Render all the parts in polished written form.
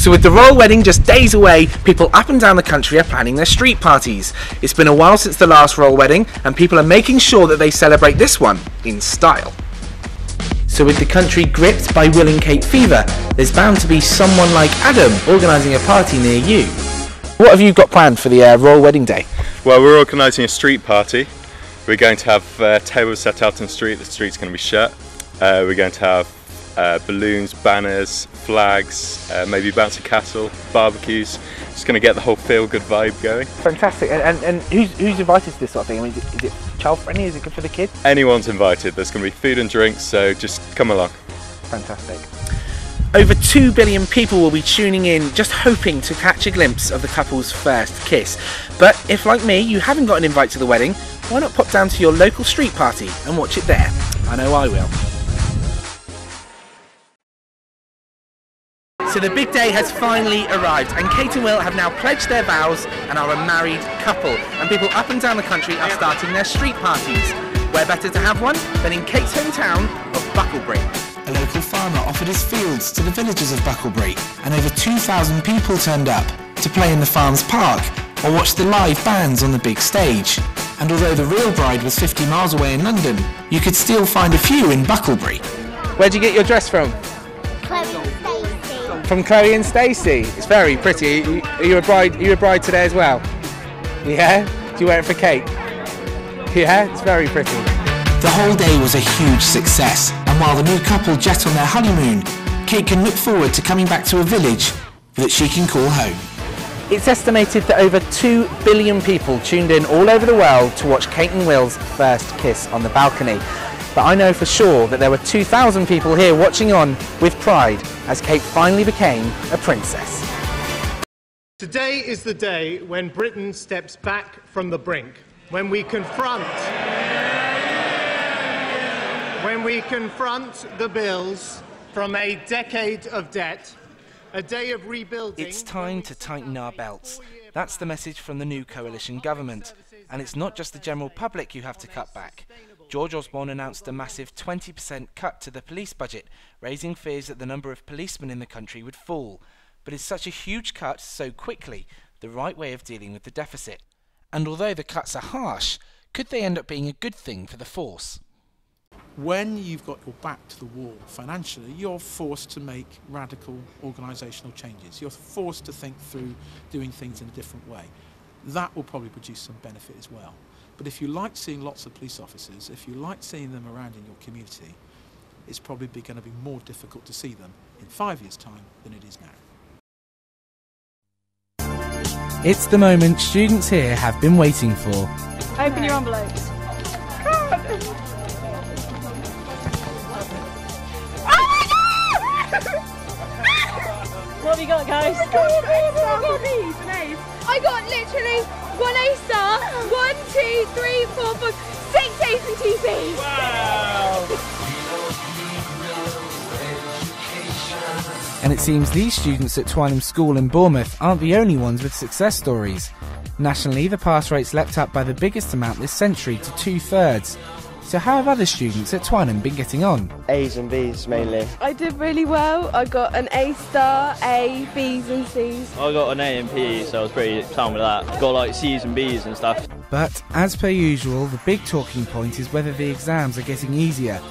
So with the royal wedding just days away, people up and down the country are planning their street parties. It's been a while since the last royal wedding, and people are making sure that they celebrate this one in style. So with the country gripped by Will and Kate fever, there's bound to be someone like Adam organising a party near you. What have you got planned for the royal wedding day? Well, we're organising a street party. We're going to have tables set out on the street's going to be shut. We're going to have balloons, banners, flags, maybe bouncy castle, barbecues. Just going to get the whole feel-good vibe going. Fantastic. And who's invited to this sort of thing? I mean, is it child-friendly? Is it good for the kids? Anyone's invited. There's going to be food and drinks, so just come along. Fantastic. Over 2 billion people will be tuning in, just hoping to catch a glimpse of the couple's first kiss. But if, like me, you haven't got an invite to the wedding, why not pop down to your local street party and watch it there? I know I will. So the big day has finally arrived, and Kate and Will have now pledged their vows and are a married couple. And people up and down the country are starting their street parties. Where better to have one than in Kate's hometown of Bucklebury. A local farmer offered his fields to the villagers of Bucklebury, and over 2,000 people turned up to play in the farm's park or watch the live bands on the big stage. And although the real bride was 50 miles away in London, you could still find a few in Bucklebury. Where'd you get your dress from? From Chloe and Stacey. It's very pretty. Are you a bride? Are you a bride today as well? Yeah? Do you wear it for Kate? Yeah? It's very pretty. The whole day was a huge success, and while the new couple jet on their honeymoon, Kate can look forward to coming back to a village that she can call home. It's estimated that over 2 billion people tuned in all over the world to watch Kate and Will's first kiss on the balcony. But I know for sure that there were 2,000 people here watching on with pride as Kate finally became a princess. Today is the day when Britain steps back from the brink, when we confront the bills from a decade of debt, a day of rebuilding. It's time to tighten our belts. That's the message from the new coalition government. And it's not just the general public you have to cut back. George Osborne announced a massive 20% cut to the police budget, raising fears that the number of policemen in the country would fall. But is such a huge cut so quickly the right way of dealing with the deficit? And although the cuts are harsh, could they end up being a good thing for the force? When you've got your back to the wall financially, you're forced to make radical organisational changes. You're forced to think through doing things in a different way. That will probably produce some benefit as well. But if you like seeing lots of police officers, if you like seeing them around in your community, it's probably going to be more difficult to see them in 5 years' time than it is now. It's the moment students here have been waiting for. Open your envelopes. What have you got, guys? I got literally 1 A star, 1, 2, 3, 4, 5, 6 A's and 2 B's. Wow! And it seems these students at Twynham School in Bournemouth aren't the only ones with success stories. Nationally, the pass rate's leapt up by the biggest amount this century to 2/3. So how have other students at Twynham been getting on? A's and B's mainly. I did really well. I got an A star, A, B's and C's. I got an A in PE, so I was pretty sound with that. Got like C's and B's and stuff. But, as per usual, the big talking point is whether the exams are getting easier.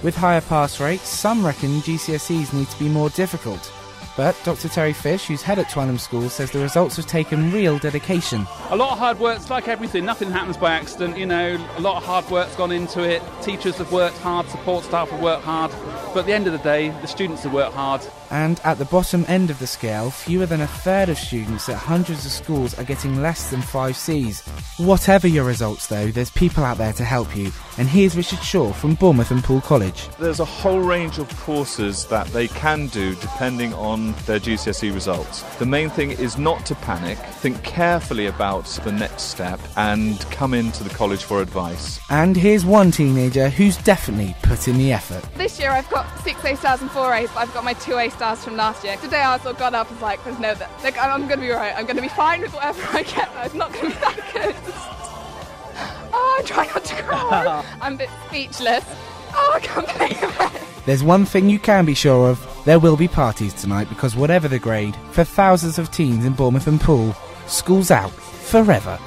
With higher pass rates, some reckon GCSEs need to be more difficult. But Dr Terry Fish, who's head at Twynham School, says the results have taken real dedication. A lot of hard work's like everything, nothing happens by accident, you know, a lot of hard work's gone into it, teachers have worked hard, support staff have worked hard, but at the end of the day, the students have worked hard. And at the bottom end of the scale, fewer than 1/3 of students at hundreds of schools are getting less than 5 Cs. Whatever your results though, there's people out there to help you, and here's Richard Shaw from Bournemouth and Poole College. There's a whole range of courses that they can do depending on their GCSE results. The main thing is not to panic, think carefully about the next step and come into the college for advice. And here's one teenager who's definitely put in the effort. This year I've got 6 A stars and 4 A's, but I've got my 2 A stars from last year. Today I sort of got up and was like, there's no, I'm going to be right. I'm going to be fine with whatever I get. It's not going to be that good. Oh, I'm trying not to cry. I'm a bit speechless. Oh, I can't believe it. There's one thing you can be sure of. There will be parties tonight because whatever the grade, for thousands of teens in Bournemouth and Poole, school's out forever.